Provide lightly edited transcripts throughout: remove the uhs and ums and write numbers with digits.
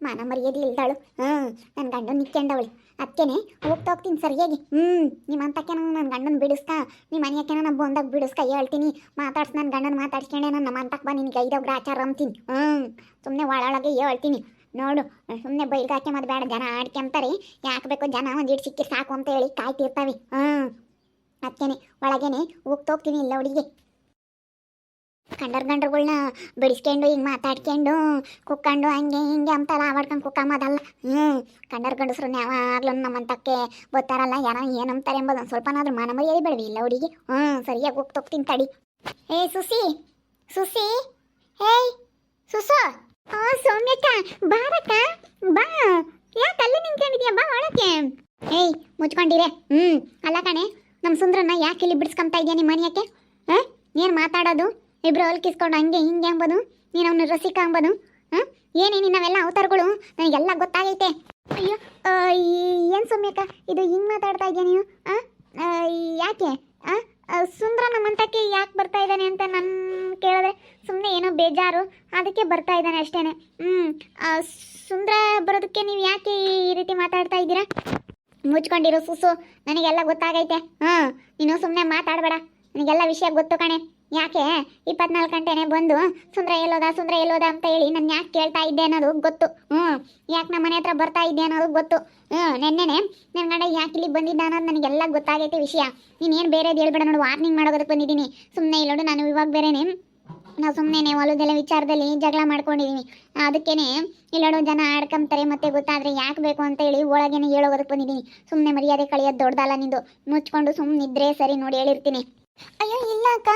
ಮಾನ ಮರ್ಯಾದೆ ಇಲ್ದಾಳು. ನನ್ನ ಗಂಡನ ನಿಕ್ಕೊಂಡವಳು. ಅದಕ್ಕೇನೆ ಹೋಗ್ತೀನಿ ಸರಿಯಾಗಿ. ನಿಮ್ಮಂತಕ್ಕೇನೋ ನನ್ನ ಗಂಡನ ಬಿಡಿಸ್ಕ, ನಿಮ್ಮ ಮನೆಯಕ್ಕೇನೋ ನಾನು ಬಂದಾಗ ಬಿಡಿಸ್ಕ ಹೇಳ್ತೀನಿ. ಮಾತಾಡ್ಸಿ ನನ್ನ ಗಂಡನ ಮಾತಾಡ್ಸ್ಕೊಂಡೆ ನನ್ನ ಮಂತಕ್ಕೆ ಬಾ ನಿನಗೆ ಐದೋಗ್ರ ಆಚಾರ ಅಂತೀನಿ. ಸುಮ್ಮನೆ ಒಳಗೆ ಹೇಳ್ತೀನಿ ನೋಡು. ಸುಮ್ಮನೆ ಬೈಲ್ಗಾಕೆ ಮತ್ತೆ ಬೇಡ, ಜನ ಆಡ್ಕೊಂತಾರೆ. ಯಾಕೆ ಬೇಕು ಜನ ಒಂದಿಟ್ಟು ಸಿಕ್ಕಿ ಸಾಕು ಅಂತ ಹೇಳಿ ಕಾಯ್ತಿರ್ತಾವೆ. ಅದಕ್ಕೇನೆ ಒಳಗೇನೆ ಹೋಗ್ತೀನಿ ಇಲ್ಲ ಹುಡುಗಿ. ಗಂಡರುಗಳ್ನ ಬಿಡಿಸ್ಕೊಂಡು ಹಿಂಗೆ ಮಾತಾಡ್ಕೊಂಡು ಕುಕ್ಕೊಂಡು ಹಂಗೆ ಹಿಂಗೆ ಅಂತೆಲ್ಲ ಆಡ್ಕೊಂಡು ಕುಕ್ಕಮ್ಮದಲ್ಲ. ಗಂಡಸ್ರು ಯಾವಾಗ್ಲೂ ನಮ್ಮಂತಕ್ಕೆ ಗೊತ್ತಾರಲ್ಲ, ಯಾರ ಏನಂತಾರೆ ಎಂಬುದು ಒಂದು ಸ್ವಲ್ಪನಾದ್ರೂ ಮಾನ ಮರ್ಯಾದೆ ಬೇಡವಿ ಇಲ್ಲ ಹುಡುಗಿ. ಸರಿಯಾಗಿ ಹೋಗ್ತೀನಿ ತಡಿ. ಏ ಸುಸಿ ಸುಸಿ, ಹೇಯ್ ಸುಸು. ಸೌಮ್ಯಕ್ಕ ಬಾರಕ್ಕ ಬಾ. ಯಾಕೆ ಅಲ್ಲಿ ನಿಂತ್ಕೊಂಡಿದ್ಯಾ? ಬಾ ಒಳಕ್ಕೆ. ಏಯ್ ಮುಚ್ಕೊಂಡಿರೆ. ಅಲ್ಲ ಕಣೆ, ನಮ್ಮ ಸುಂದ್ರನ್ನ ಯಾಕೆ ಇಲ್ಲಿ ಬಿಡಿಸ್ಕೊಂತ ಇದೆಯಾ ನಿಮ್ಮ ಮನೆಯಕ್ಕೆ? ಏನು ಮಾತಾಡೋದು? ಇಬ್ರು ಹೊಲ್ಕಿಸ್ಕೊಂಡು ಹಂಗೆ ಹಿಂಗೆ ಅಂಬೋದು, ನೀನು ಅವನು ರಸಿಕ ಅಂಬೋದು. ಏನೇನು ನಾವೆಲ್ಲ ಅವತಾರಗಳು ನನಗೆಲ್ಲ ಗೊತ್ತಾಗೈತೆ. ಅಯ್ಯೋ ಏನು ಸೌಮ್ಯಕ್ಕ ಇದು ಹಿಂಗೆ ಮಾತಾಡ್ತಾ ಇದೆಯಾ ನೀವು? ಯಾಕೆ ಸುಂದ್ರ ನಮ್ಮಂತಕ್ಕೆ ಯಾಕೆ ಬರ್ತಾ ಇದ್ದಾನೆ ಅಂತ ನನ್ನ ಕೇಳಿದ್ರೆ ಸುಮ್ಮನೆ ಏನೋ ಬೇಜಾರು, ಅದಕ್ಕೆ ಬರ್ತಾ ಇದ್ದಾನೆ ಅಷ್ಟೇನೆ. ಸುಂದ್ರ ಬರೋದಕ್ಕೆ ನೀವು ಯಾಕೆ ಈ ರೀತಿ ಮಾತಾಡ್ತಾ ಇದ್ದೀರಾ? ಮುಚ್ಕೊಂಡಿರೋ ಸುಸು, ನನಗೆಲ್ಲ ಗೊತ್ತಾಗೈತೆ. ನೀನು ಸುಮ್ಮನೆ ಮಾತಾಡಬೇಡ, ನನಗೆಲ್ಲ ವಿಷಯ ಗೊತ್ತು ಕಣೆ. ಯಾಕೆ 24 ಗಂಟೆನೆ ಬಂದು ಸುಂದ್ರ ಎಲ್ಲೋದ ಅಂತ ಹೇಳಿ ನಾನು ಯಾಕೆ ಕೇಳ್ತಾ ಇದ್ದೆ ಅನ್ನೋದು ಗೊತ್ತು. ಯಾಕೆ ನಮ್ಮ ಮನೆ ಹತ್ರ ಬರ್ತಾ ಇದ್ದೆ ಅನ್ನೋದು ಗೊತ್ತು. ನೆನ್ನೆನೆ ನನ್ನ ಗಂಡ ಯಾಕೆ ಇಲ್ಲಿ ಬಂದಿದ್ದ ಅನ್ನೋದು ನನಗೆಲ್ಲ ಗೊತ್ತಾಗೈತೆ ವಿಷಯ. ನೀನೇನು ಬೇರೆದು ಹೇಳ್ಬೇಡ ನೋಡು, ವಾರ್ನಿಂಗ್ ಮಾಡೋದಕ್ಕೆ ಬಂದಿದ್ದೀನಿ. ಸುಮ್ಮನೆ ಇಲ್ಲೋಡು, ನಾನು ಇವಾಗ ಬೇರೆನೆ ನಾವು ಸುಮ್ಮನೆ ಹೊಲದೆಲ್ಲ ವಿಚಾರದಲ್ಲಿ ಜಗಳ ಮಾಡ್ಕೊಂಡಿದ್ದೀವಿ. ಅದಕ್ಕೇನೆ ಇಲ್ಲೋಡು ಜನ ಆಡ್ಕೊಂತಾರೆ, ಮತ್ತೆ ಗೊತ್ತಾದರೆ ಯಾಕೆ ಬೇಕು ಅಂತ ಹೇಳಿ ಒಳಗೇನೆ ಹೇಳೋದಕ್ಕೆ ಬಂದಿದ್ದೀನಿ. ಸುಮ್ಮನೆ ಮರ್ಯಾದೆ ಕಳಿಯೋದು ದೊಡ್ಡದಲ್ಲ ನಿಂದು. ಮುಚ್ಕೊಂಡು ಸುಮ್ಮನಿದ್ರೆ ಸರಿ ನೋಡಿ ಹೇಳಿರ್ತೀನಿ. ಅಯ್ಯೋ ಇಲ್ಲ ಅಕ್ಕ,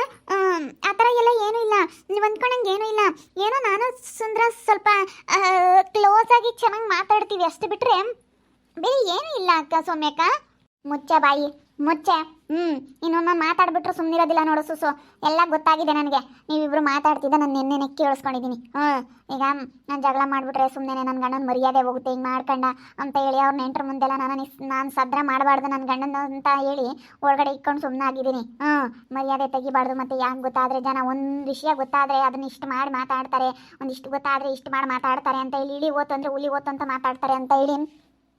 ಆ ಥರ ಎಲ್ಲ ಏನೂ ಇಲ್ಲ, ನೀವು ಅಂದ್ಕೊಂಡಂಗೆ ಏನೂ ಇಲ್ಲ. ಏನೋ ನಾನು ಸುಂದ್ರ ಸ್ವಲ್ಪ ಕ್ಲೋಸ್ ಆಗಿ ಚೆನ್ನಾಗಿ ಮಾತಾಡ್ತೀವಿ ಅಷ್ಟು ಬಿಟ್ಟರೆ ಬೇರೆ ಏನೂ ಇಲ್ಲ ಅಕ್ಕ. ಸೌಮ್ಯಕ್ಕ ಮುಚ್ಚೆ ಬಾಯಿ ಮುಚ್ಚೆ. ಇನ್ನೊಮ್ಮೆ ಮಾತಾಡ್ಬಿಟ್ರು ಸುಮ್ಮನಿರೋದಿಲ್ಲ ನೋಡು ಸುಸು. ಎಲ್ಲ ಗೊತ್ತಾಗಿದೆ ನನಗೆ, ನೀವಿಬ್ರು ಮಾತಾಡ್ತಿದ್ದ ನಾನು ನೆನ್ನೆನೆ ಕೇಳಿಸ್ಕೊಂಡಿದ್ದೀನಿ. ಈಗ ನಾನು ಜಗಳ ಮಾಡಿಬಿಟ್ರೆ ಸುಮ್ಮನೆ ನನ್ನ ಗಂಡನ ಮರ್ಯಾದೆ ಹೋಗುತ್ತೆ ಹಿಂಗೆ ಮಾಡ್ಕೊಂಡ ಅಂತ ಹೇಳಿ ಅವ್ರ ನೆಂಟ್ರ ಮುಂದೆಲ್ಲ ನಾನು ಸದ್ರ ಮಾಡಬಾರ್ದು ನನ್ನ ಗಂಡನ ಅಂತ ಹೇಳಿ ಒಳಗಡೆ ಇಟ್ಕೊಂಡು ಸುಮ್ಮನೆ ಆಗಿದ್ದೀನಿ. ಮರ್ಯಾದೆ ತೆಗಿಬಾರ್ದು. ಮತ್ತು ಯಾಕೆ ಗೊತ್ತಾದರೆ ಜನ ಒಂದು ವಿಷಯ ಗೊತ್ತಾದರೆ ಅದನ್ನ ಇಷ್ಟು ಮಾಡಿ ಮಾತಾಡ್ತಾರೆ, ಒಂದಿಷ್ಟು ಗೊತ್ತಾದರೆ ಇಷ್ಟು ಮಾಡಿ ಮಾತಾಡ್ತಾರೆ ಅಂತ ಹೇಳಿ ಇಳಿ ಓತು ಅಂದರೆ ಹುಲಿ ಓತು ಅಂತ ಮಾತಾಡ್ತಾರೆ ಅಂತ ಹೇಳಿ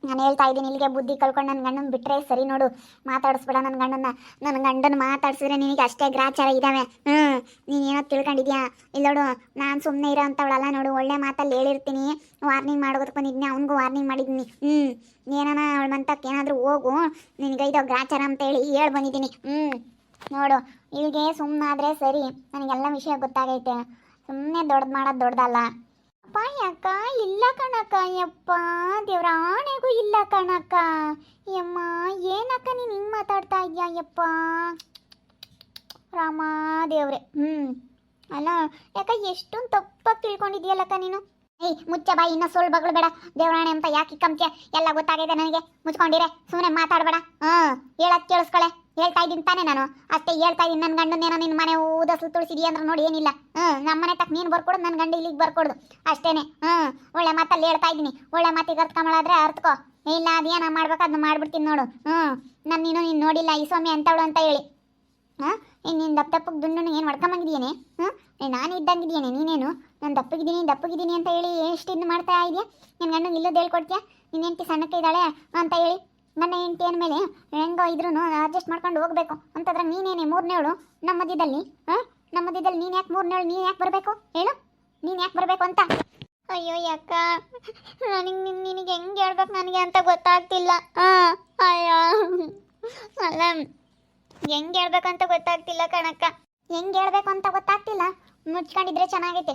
ನಾನು ಹೇಳ್ತಾ ಇದ್ದೀನಿ. ಇಲ್ಲಿಗೆ ಬುದ್ಧಿ ಕಳ್ಕೊಂಡು ನನ್ನ ಗಂಡನ ಬಿಟ್ಟರೆ ಸರಿ ನೋಡು. ಮಾತಾಡಿಸ್ಬೇಡ ನನ್ನ ಗಂಡನ. ನನ್ನ ಗಂಡನ ಮಾತಾಡ್ಸಿದ್ರೆ ನಿನಗೆ ಅಷ್ಟೇ ಗ್ರಾಚಾರ ಇದ್ದಾವೆ. ನೀನೇನೋ ತಿಳ್ಕೊಂಡಿದ್ಯಾ? ಇಲ್ಲೋಡು, ನಾನು ಸುಮ್ಮನೆ ಇರೋ ಅಂಥವಳಲ್ಲ ನೋಡು. ಒಳ್ಳೆ ಮಾತಲ್ಲಿ ಹೇಳಿರ್ತೀನಿ, ವಾರ್ನಿಂಗ್ ಮಾಡೋದಕ್ಕೆ ಬಂದಿದ್ದೀನಿ, ಅವನಿಗೂ ವಾರ್ನಿಂಗ್ ಮಾಡಿದ್ದೀನಿ. ಏನಾನ ಅವಳ ಮಂತಕ್ಕೆ ಏನಾದರೂ ಹೋಗು, ನಿನಗೈದೋ ಗ್ರಾಚಾರ ಅಂತ ಹೇಳಿ ಹೇಳಿ ಬಂದಿದ್ದೀನಿ. ನೋಡು, ಇಲ್ಲಿಗೆ ಸುಮ್ಮನಾದರೆ ಸರಿ. ನನಗೆಲ್ಲ ವಿಷಯ ಗೊತ್ತಾಗೈತೆ. ಸುಮ್ಮನೆ ದೊಡ್ಡದು ಮಾಡೋದು ದೊಡ್ಡದಲ್ಲ. ಅಪ್ಪ ಯಾಕ ಇಲ್ಲ ಕಣಕ್ಕ. ಯಪ್ಪ ದೇವ್ರ ಆಣೆಗೂ ಇಲ್ಲ ಕಣಕ್ಕ. ಯಮ್ಮ ಏನಕ್ಕ ನೀನು ಹಿಂಗೆ ಮಾತಾಡ್ತಾ ಇದೆಯಾ? ಯಪ್ಪ ರಾಮ ದೇವ್ರೆ. ಅಲ್ಲ ಯಾಕ ಎಷ್ಟೊಂದು ತಪ್ಪಾಗಿ ತಿಳ್ಕೊಂಡಿದ್ಯಲ್ಲಕ್ಕ ನೀನು. ಏಯ್ ಮುಚ್ಚ ಬಾಯಿ, ಇನ್ನೂ ಸೋಲ್ ಬಗಳು ಬೇಡ. ದೇವ್ರಾಣೆ ಅಂತ ಯಾಕೆ ಕಂಪ್ಯ? ಎಲ್ಲ ಗೊತ್ತಾಗಿದೆ ನನಗೆ. ಮುಚ್ಕೊಂಡಿರೆ, ಸುಮ್ಮನೆ ಮಾತಾಡಬೇಡ. ಹೇಳಕ್ಕೆ ಕೇಳಿಸ್ಕೊಳೆ. ಹೇಳ್ತಾ ಇದ್ದೀನಿ ತಾನೇ ನಾನು, ಅಷ್ಟೇ ಹೇಳ್ತಾ ಇದ್ದೀನಿ. ನನ್ನ ಗಂಡನೇನೋ ನಿನ್ನ ಮನೆ ಊದಸಲು ತುಳಿಸಿದೀಯ ಅಂದ್ರೆ ನೋಡಿ ಏನಿಲ್ಲ. ನಮ್ಮ ಮನೆ ತಕ್ಕ ನೀನು ಬರ್ಕೊಡು, ನನ್ನ ಗಂಡ ಇಲ್ಲಿಗೆ ಬರ್ಕೊಡು ಅಷ್ಟೇನೆ. ಒಳ್ಳೆ ಮಾತಲ್ಲಿ ಹೇಳ್ತಾ ಇದ್ದೀನಿ. ಒಳ್ಳೆ ಮಾತಿಗೆ ಅರ್ಥಕೊಂಬಳಾದ್ರೆ ಅರ್ಥಕೋ, ಇಲ್ಲ ಅದೇನ ಮಾಡ್ಬೇಕು ಅದನ್ನ ಮಾಡ್ಬಿಡ್ತೀನಿ ನೋಡು. ನೀನು ನೋಡಿಲ್ಲ ಈ ಸ್ವಾಮಿ ಅಂತವಳು ಅಂತ ಹೇಳಿ ನೀನು ದಪ್ಪಗೆ ದುಂಡು ಏನು ಮಾಡ್ಕೊಂಬಂಗಿದೀಯೇನೆ? ನಾನು ಇದ್ದಂಗಿದೀಯೇನೆ ನೀನೇನು? ನಾನು ದಪ್ಪಗಿದ್ದೀನಿ ಅಂತ ಹೇಳಿ ಎಷ್ಟು ಇದು ಮಾಡ್ತಾ ಇದೆಯಾ? ನನ್ನ ಗಂಡನ ಇಲ್ಲದ ಹೇಳ್ಕೊಡ್ತೀಯಾ? ನಿನ್ನ ಹೆಂಡತಿ ಸಣ್ಣಕ್ಕೆ ಇದ್ದಾಳೆ ಅಂತ ಹೇಳಿ ನನ್ನ ಹೆಂಡತಿ ಅಂದಮೇಲೆ ಹೆಂಗೋ ಇದ್ರೂ ಅಡ್ಜಸ್ಟ್ ಮಾಡ್ಕೊಂಡು ಹೋಗ್ಬೇಕು ಅಂತಂದ್ರೆ ನೀನೇನೆ ಮೂರನೇವಳು ನಮ್ಮ ಮಧ್ಯದಲ್ಲಿ. ನೀನು ಯಾಕೆ ಮೂರನೇವಳು? ನೀನು ಯಾಕೆ ಬರಬೇಕು ಹೇಳು? ನೀನು ಯಾಕೆ ಬರಬೇಕು ಅಂತ? ಅಯ್ಯೋ ಯಾಕ ನಿನಗೆ ಹೆಂಗೆ ಹೇಳ್ಬೇಕು ನನಗೆ ಅಂತ ಗೊತ್ತಾಗ್ತಿಲ್ಲ. ಅಯ್ಯೋ ಅಲ್ಲ, ಹೆಂಗೆ ಹೇಳ್ಬೇಕಂತ ಗೊತ್ತಾಗ್ತಿಲ್ಲ ಕಣಕ್ಕ. ಹೆಂಗೆ ಹೇಳ್ಬೇಕು ಅಂತ ಗೊತ್ತಾಗ್ತಿಲ್ಲ. ಮುಚ್ಕೊಂಡಿದ್ರೆ ಚೆನ್ನಾಗೈತೆ.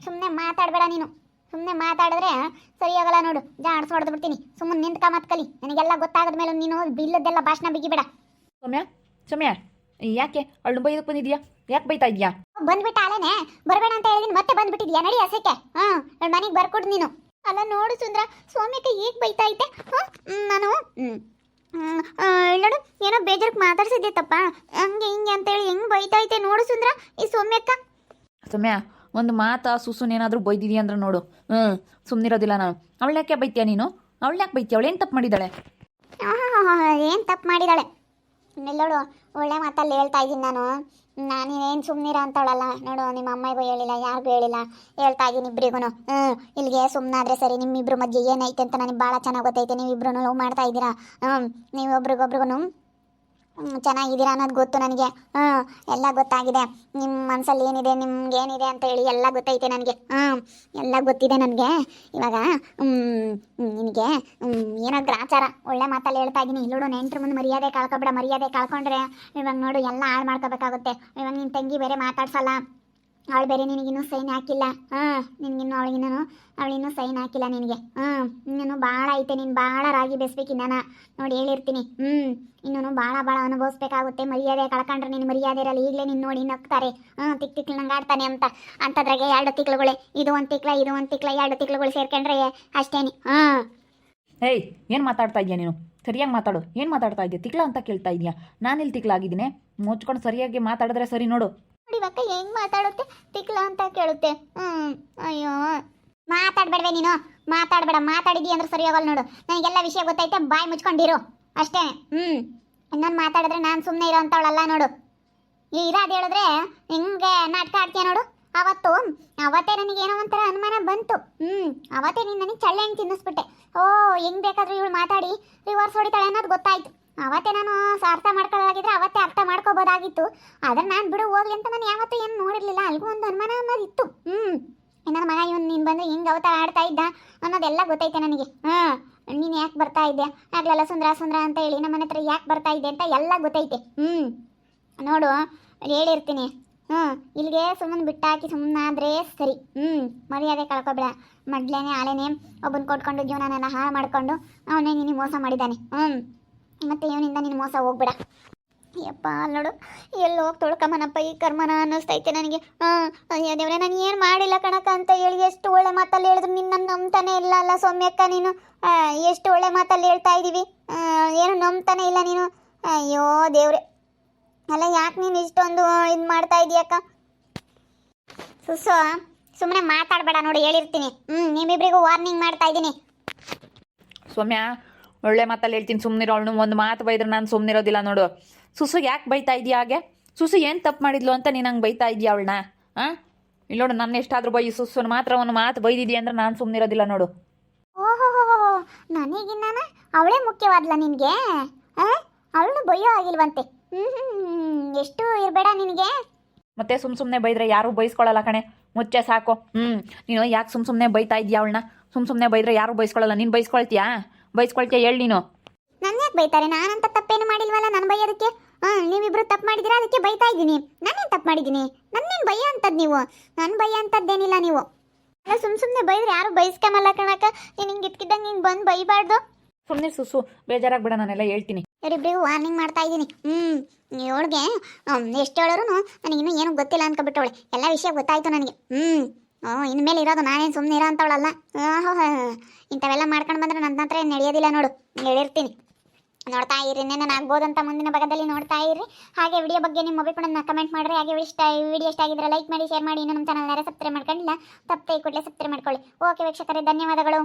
ಸುಮ್ಮನೆ ಮಾತಾಡಬೇಡ ನೀನು. ಸುಮ್ಮನೆ ಮಾತಾಡಿದ್ರೆ ಸರಿಯಾಗಲ್ಲ ನೋಡು. ಜಾಡ್ಸ್ ಹೊಡೆದು ಬಿಡ್ತೀನಿ. ಸುಮ್ಮನೆ ನಿಂತ್ಕ ಮತ್ ಕಲಿ. ನನಗೆಲ್ಲ ಗೊತ್ತಾಗದ ಮೇಲೆ ನೀನು ಬಿಲ್ಲದ್ದೆಲ್ಲ ಭಾಷಣ ಬಿಗಿಬೇಡ. ಸೌಮ್ಯ ಯಾಕೆ ಅವಳು ಬೈದಕ್ಕೆ ಬಂದಿದ್ಯಾ? ಯಾಕೆ ಬೈತಾ ಇದೆಯಾ? ಬಂದ್ಬಿಟ್ಟ ಅಲೇನೆ, ಬರಬೇಡ ಅಂತ ಹೇಳಿದೀನಿ, ಮತ್ತೆ ಬಂದ್ಬಿಟ್ಟಿದ್ಯಾ? ನಡಿ ಹಸಕ್ಕೆ. ಅವಳ ಮನೆಗೆ ಬರ್ಕೊಡು ನೀನು. ಅಲ್ಲ ನೋಡು ಸುಂದ್ರ, ಸೌಮ್ಯಕ್ಕೆ ಈಗ ಬೈತಾ ಐತೆ. ನಾನು ನೋಡು ಏನೋ ಬೇಜಾರಕ್ಕೆ ಮಾತಾಡ್ಸಿದ್ದೆ ತಪ್ಪ, ಹಂಗೆ ಹಿಂಗೆ ಅಂತೇಳಿ ಹೆಂಗೆ ಬೈತಾ ಐತೆ ನೋಡು ಸುಂದ್ರ ಈ ಸೌಮ್ಯಕ್ಕ. ಸೌಮ್ಯ ಒಂದು ಮಾತಾ ಸುಸುನೇನಾದರೂ ಬೈದಿದೀಯ ಅಂದ್ರೆ ನೋಡು, ಸುಮ್ಮನಿರೋದಿಲ್ಲ ನಾನು. ಅವಳ್ಯಾಕೆ ಬೈತೀಯ ನೀನು? ಅವಳ್ಯಾಕೆ ಬೈತೀಯ? ಅವಳೇನು ತಪ್ಪು ಮಾಡಿದ್ದಾಳೆ? ಏನು ತಪ್ಪು ಮಾಡಿದಾಳೆ? ನಿಲ್ಲೋಡು, ಒಳ್ಳೆ ಮಾತಲ್ಲಿ ಹೇಳ್ತಾ ಇದ್ದೀನಿ ನಾನು ಏನು ಸುಮ್ಮನಿರ ಅಂತವಳಲ್ಲ ನೋಡು. ನಿಮ್ಮ ಅಮ್ಮಗೂ ಹೇಳಿಲ್ಲ, ಯಾರಿಗೂ ಹೇಳಿಲ್ಲ, ಹೇಳ್ತಾ ಇದ್ದೀನಿ ಇಬ್ಬರಿಗೂ. ಇಲ್ಲಿಗೆ ಸುಮ್ಮನಾದ್ರೆ ಸರಿ. ನಿಮ್ಮಿಬ್ರು ಮಧ್ಯೆ ಏನೈತೆ ಅಂತ ನನಗೆ ಭಾಳ ಚೆನ್ನಾಗಿ ಗೊತ್ತೈತೆ. ನೀವಿಬ್ರು ಲವ್ ಮಾಡ್ತಾ ಇದ್ದೀರಾ. ನೀವು ಒಬ್ರಿಗೊಬ್ರಿಗೂ ಚೆನ್ನಾಗಿದ್ದೀರಾ ಅನ್ನೋದು ಗೊತ್ತು ನನಗೆ. ಎಲ್ಲ ಗೊತ್ತಾಗಿದೆ. ನಿಮ್ಮ ಮನಸ್ಸಲ್ಲಿ ಏನಿದೆ, ನಿಮ್ಗೆ ಏನಿದೆ ಅಂತ ಹೇಳಿ ಎಲ್ಲ ಗೊತ್ತೈತೆ ನನಗೆ. ಎಲ್ಲ ಗೊತ್ತಿದೆ ನನಗೆ. ಇವಾಗ ನಿನಗೆ ಏನೋ ಗ್ರಾಚಾರ ಒಳ್ಳೆ ಮಾತಲ್ಲಿ ಹೇಳ್ತಾ ಇದ್ದೀನಿ. ಇಲ್ಲೋಡು, ನೆಂಟ್ರ ಮುಂದೆ ಮರ್ಯಾದೆ ಕಳ್ಕೊಬೇಡ. ಮರ್ಯಾದೆ ಕಳ್ಕೊಂಡ್ರೆ ಇವಾಗ ನೋಡು ಎಲ್ಲ ಹಾಳು ಮಾಡ್ಕೋಬೇಕಾಗುತ್ತೆ. ಇವಾಗ ನಿನ್ನ ತಂಗಿ ಬೇರೆ ಮಾತಾಡ್ಸಲ್ಲ, ಅವಳು ಬೇರೆ ನಿನಗಿನ್ನೂ ಸೈನ್ ಹಾಕಿಲ್ಲ. ನಿನಗಿನ್ನೂ ಅವಳಿನ್ನೂ ಸೈನ್ ಹಾಕಿಲ್ಲ ನಿನಗೆ. ಇನ್ನೂ ಭಾಳ ಐತೆ. ನೀನು ಭಾಳ ರಾಗಿ ಬೆಸ್ಬೇಕಿನ್ನ ನೋಡಿ ಹೇಳಿರ್ತೀನಿ. ಇನ್ನೂ ಭಾಳ ಅನುಭವಿಸ್ಬೇಕಾಗುತ್ತೆ. ಮರ್ಯಾದೆ ಕಳ್ಕೊಂಡ್ರೆ ನಿನ್ನ ಮರ್ಯಾದೆ ಇರಲ್ಲ. ಈಗಲೇ ನಿನ್ನ ನೋಡಿ ನಗ್ತಾರೆ. ತಿಕ್ಳು ನಂಗೆ ಆಡ್ತಾನೆ ಅಂಥದ್ರಾಗೆ 2 ತಿಕ್ಳುಗಳೇ, ಇದು ಒಂದು ತಿಕ್ಲ 2 ತಿಕ್ಳುಗಳು ಸೇರ್ಕೊಂಡ್ರೆ ಅಷ್ಟೇನಿ. ಏಯ್, ಏನು ಮಾತಾಡ್ತಾ ಇದೆಯಾ ನೀನು? ಸರಿಯಾಗಿ ಮಾತಾಡು. ಏನು ಮಾತಾಡ್ತಾ ಇದೆಯಾ? ತಿಕ್ಲ ಅಂತ ಕೇಳ್ತಾ ಇದೆಯಾ? ನಾನಿಲ್ಲಿ ತಿಕ್ಲಾಗಿದ್ದೀನಿ? ಮುಚ್ಕೊಂಡು ಸರಿಯಾಗಿ ಮಾತಾಡಿದ್ರೆ ಸರಿ. ನೋಡು ಇವಾಗ ಹೆಂಗ್ ಮಾತಾಡುತ್ತೆ? ತಿಕ್ಲ ಅಂತ ಕೇಳುತ್ತೆ. ಅಯ್ಯೋ, ಮಾತಾಡ್ಬೇಡ್ವೆ ನೀನು. ಮಾತಾಡ್ಬೇಡ. ಮಾತಾಡಿದಿ ಅಂದ್ರೆ ಸರಿ ಹೋಗಲ್ಲ ನೋಡು. ನನಗೆಲ್ಲ ವಿಷಯ ಗೊತ್ತೈತೆ. ಬಾಯಿ ಮುಚ್ಕೊಂಡಿರು ಅಷ್ಟೇ. ಇನ್ನೊಂದು ಮಾತಾಡಿದ್ರೆ ನಾನು ಸುಮ್ಮನೆ ಇರೋ ಅಂತವಳಲ್ಲ ನೋಡು. ಇರಾದು ಹೇಳಿದ್ರೆ ಹಿಂಗೆ ನಾಟಕ ಆಡ್ತೀಯ ನೋಡು. ಅವತ್ತೇ ನನಗೇನೋ ಒಂಥರ ಅನುಮಾನ ಬಂತು. ಅವತ್ತೇ ನೀನು ನನಗೆ ಚಳ್ಳೆ ಹಣ್ಣು ತಿನ್ನಿಸ್ಬಿಟ್ಟೆ. ಹೆಂಗ್ ಬೇಕಾದ್ರೂ ಇವಳು ಮಾತಾಡಿ ರಿವರ್ಸ್ ಹೊಡಿತಾಳೆ ಅನ್ನೋದು ಗೊತ್ತಾಯ್ತು. ಅವತ್ತೇ ನಾನು ಅರ್ಥ ಮಾಡ್ಕೊಳ್ಳೋದಾಗಿದ್ರೆ ಅವತ್ತೇ ಅರ್ಥ ಮಾಡ್ಕೋಬೋದಾಗಿತ್ತು. ಆದ್ರೆ ನಾನು ಬಿಡು ಹೋಗ್ಲಿ ಅಂತ ನಾನು ಯಾವತ್ತೂ ಏನು ನೋಡಿರ್ಲಿಲ್ಲ. ಅಲ್ಗೂ ಒಂದು ಅನುಮಾನ ಅನ್ನೋದಿತ್ತು. ನನ್ನ ಮಗ ಇವನು ನೀನು ಬಂದು ಹಿಂಗೆ ಅವತಾರ ಆಡ್ತಾ ಇದ್ದ ಅನ್ನೋದೆಲ್ಲ ಗೊತ್ತೈತೆ ನನಗೆ. ನೀನು ಯಾಕೆ ಬರ್ತಾ ಇದ್ದೆ ಆಗ್ಲೆಲ್ಲ ಸುಂದ್ರ ಅಂತ ಹೇಳಿ ನಮ್ಮ ಮನೆ ಹತ್ರ ಯಾಕೆ ಬರ್ತಾ ಇದ್ದೆ ಅಂತ ಎಲ್ಲ ಗೊತ್ತೈತೆ. ನೋಡು, ಹೇಳಿರ್ತೀನಿ. ಇಲ್ಲಿಗೆ ಸುಮ್ಮನೆ ಬಿಟ್ಟಾಕಿ ಸುಮ್ಮನಾದ್ರೆ ಸರಿ. ಮರ್ಯಾದೆ ಕಳ್ಕೊಬೇಡ. ಮೊದ್ಲೇನೆ ಆಲೇನೆ ಒಬ್ಬನ ಕೊಟ್ಕೊಂಡು ಜೀವನನೆಲ್ಲ ಹಾಳು ಮಾಡ್ಕೊಂಡು ಅವನೇ ನೀನು ಮೋಸ ಮಾಡಿದ್ದಾನೆ. ಮತ್ತೆ ಇವನಿಂದ ನೀನು ಮೋಸ ಹೋಗ್ಬೇಡ. ಯಪ್ಪ, ನೋಡು ಎಲ್ಲಿ ಹೋಗಿ ತೊಳ್ಕೊಂಬನಪ್ಪ ಈ ಕರ್ಮನ ಅನ್ನಿಸ್ತೈತೆ ನನಗೆ. ಅಯ್ಯೋ ದೇವ್ರೆ, ನಾನು ಏನು ಮಾಡಿಲ್ಲ ಕಣಕ ಅಂತ ಹೇಳಿ ಎಷ್ಟು ಒಳ್ಳೆ ಮಾತಲ್ಲಿ ಹೇಳಿದ್ರು ನೀನು ನನ್ನ ನಂಬ್ತಾನೆ ಇಲ್ಲ ಅಲ್ಲ ಸೌಮ್ಯಕ್ಕ. ನೀನು ಎಷ್ಟು ಒಳ್ಳೆ ಮಾತಲ್ಲಿ ಹೇಳ್ತಾ ಇದ್ದೀವಿ, ಏನು ನಂಬ್ತಾನೆ ಇಲ್ಲ ನೀನು. ಅಯ್ಯೋ ದೇವ್ರೆ, ಅಲ್ಲ ಯಾಕೆ ನೀನು ಇಷ್ಟೊಂದು ಇದು ಮಾಡ್ತಾ ಇದೀಯಕ್ಕ? ಸುಮ್ಮನೆ ಮಾತಾಡಬೇಡ ನೋಡಿ, ಹೇಳಿರ್ತೀನಿ. ನಿಮ್ಮಿಬ್ರಿಗೂ ವಾರ್ನಿಂಗ್ ಮಾಡ್ತಾ ಇದ್ದೀನಿ. ಸೌಮ್ಯ, ಒಳ್ಳೆ ಮಾತಲ್ಲಿ ಹೇಳ್ತೀನಿ, ಸುಮ್ಮನಿರೋ. ಅವಳು ಒಂದು ಮಾತು ಬೈದ್ರೆ ನಾನು ಸುಮ್ಮನಿರೋದಿಲ್ಲ ನೋಡು. ಸುಸು ಯಾಕೆ ಬೈತಾ ಇದೆಯಾ ಹಾಗೆ? ಸುಸು ಏನು ತಪ್ಪು ಮಾಡಿದ್ಲು ಅಂತ ನೀನು ಹಂಗೆ ಬೈತಾ ಇದೆಯಾ ಅವಳನ್ನ? ಇಲ್ಲೋಡು, ನನ್ನ ಎಷ್ಟಾದರೂ ಬೈ, ಸುಸುನ ಮಾತ್ರ ಒಂದು ಮಾತು ಬೈದಿದ್ಯಾ ಅಂದ್ರೆ ನಾನು ಸುಮ್ಮನಿರೋದಿಲ್ಲ ನೋಡು. ಓಹೋ, ನನಗಿನ್ನ ಅವಳೇ ಮುಖ್ಯವಾದ್ಲ ನಿನಗೆ? ಅವಳನ್ನು ಬೈಯೋ ಆಗಿಲ್ವಂತೆ. ಎಷ್ಟು ಇರಬೇಡ ನಿನಗೆ. ಮತ್ತೆ ಸುಮ್ಮನೆ ಬೈದ್ರೆ ಯಾರೂ ಬೈಸ್ಕೊಳ್ಳಲ್ಲ ಕಣೆ. ಮುಚ್ಚೆ ಸಾಕು. ನೀನು ಯಾಕೆ ಸುಮ್ಮನೆ ಬೈತಾ ಇದೆಯಾ ಅವಳನ್ನ? ಸುಮ್ಮನೆ ಬೈದ್ರೆ ಯಾರೂ ಬೈಸ್ಕೊಳ್ಳಲ್ಲ. ನೀನು ಬೈಸ್ಕೊಳ್ತೀಯಾ ಹೇಳಿ ನೀನು. ನನ್ನ ಯಾಕೆ ಬೈತಾರೆ? ನಾನಂತ ತಪ್ಪೇನು ಮಾಡಿಲ್ವಲ್ಲ ನಾನು ಬೈಯೋದಕ್ಕೆ. ನೀವಿಬ್ರು ತಪ್ಪು ಮಾಡಿದ್ದೀರಾ, ಅದಕ್ಕೆ ಬೈತಾ ಇದ್ದೀನಿ. ನಾನೇನು ತಪ್ಪು ಮಾಡಿದ್ದೀನಿ? ನನ್ನೇನು ಬೈಯೋ ಅಂಥದ್ದು ನೀವು? ನಾನು ಬೈಯೋ ಅಂಥದ್ದೇನಿಲ್ಲ ನೀವು. ಅಲ್ಲ, ಸುಮ್ಮನೆ ಬೈದ್ರೆ ಯಾರು ಬೈಸ್ಕೊಂಬಲ್ಲ ಕಣಕ್ಕ. ನೀನು ಹಿಂಗೆ ಇಟ್ಕಿದ್ದಂಗೆ ನೀನು ಬಂದು ಬೈಬಾರ್ದು. ಸುಮ್ಮನೆ ಸುಸು, ಬೇಜಾರಾಗ್ಬೇಡ, ನಾನೆಲ್ಲ ಹೇಳ್ತೀನಿ. ಇವರಿಬ್ಬರಿಗೂ ವಾರ್ನಿಂಗ್ ಮಾಡ್ತಾ ಇದ್ದೀನಿ. ಇವಳಿಗೆ ಎಷ್ಟು ಹೇಳೋರು ನನಗಿನ್ನೂ ಏನೂ ಗೊತ್ತಿಲ್ಲ ಅನ್ಕೊಬಿಟ್ಟವಳೆ. ಎಲ್ಲ ವಿಷಯ ಗೊತ್ತಾಯ್ತು ನನಗೆ. ಇನ್ಮೇಲೆ ಇರೋದು ನಾನೇನು ಸುಮ್ಮನೆ ಇರೋ ಅಂತವಳಲ್ಲ. ಇಂಥವೆಲ್ಲ ಮಾಡ್ಕೊಂಡು ಬಂದರೆ ನನ್ನ ಹತ್ರ ಏನು ನಡೆಯೋದಿಲ್ಲ ನೋಡು. ಹೇಳಿರ್ತೀನಿ. ನೋಡ್ತಾ ಇರಿ, ನಾನು ಆಗ್ಬೋದಂತ ಮುಂದಿನ ಭಾಗದಲ್ಲಿ ನೋಡ್ತಾ ಇರಿ. ಹಾಗೆ ವಿಡಿಯೋ ಬಗ್ಗೆ ನಿಮ್ಮ ಅಭಿಪ್ರಾಯನ ಕಮೆಂಟ್ ಮಾಡಿರಿ. ಹಾಗೆ ವಿಡಿಯೋ ಇಷ್ಟ ಆಗಿದ್ರೆ ಲೈಕ್ ಮಾಡಿ, ಶೇರ್ ಮಾಡಿ. ಇನ್ನೂ ನಮ್ಮ ಚಾನಲ್ ಯಾರು ಸಬ್ಸ್ಕ್ರೈಬ್ ಮಾಡ್ಕೊಂಡಿಲ್ಲ, ತಪ್ಪದೆ ಕೂಡಲೇ ಸಬ್ಸ್ಕ್ರೈಬ್ ಮಾಡ್ಕೊಳ್ಳಿ. ಓಕೆ ವೀಕ್ಷಕರೇ, ಧನ್ಯವಾದಗಳು.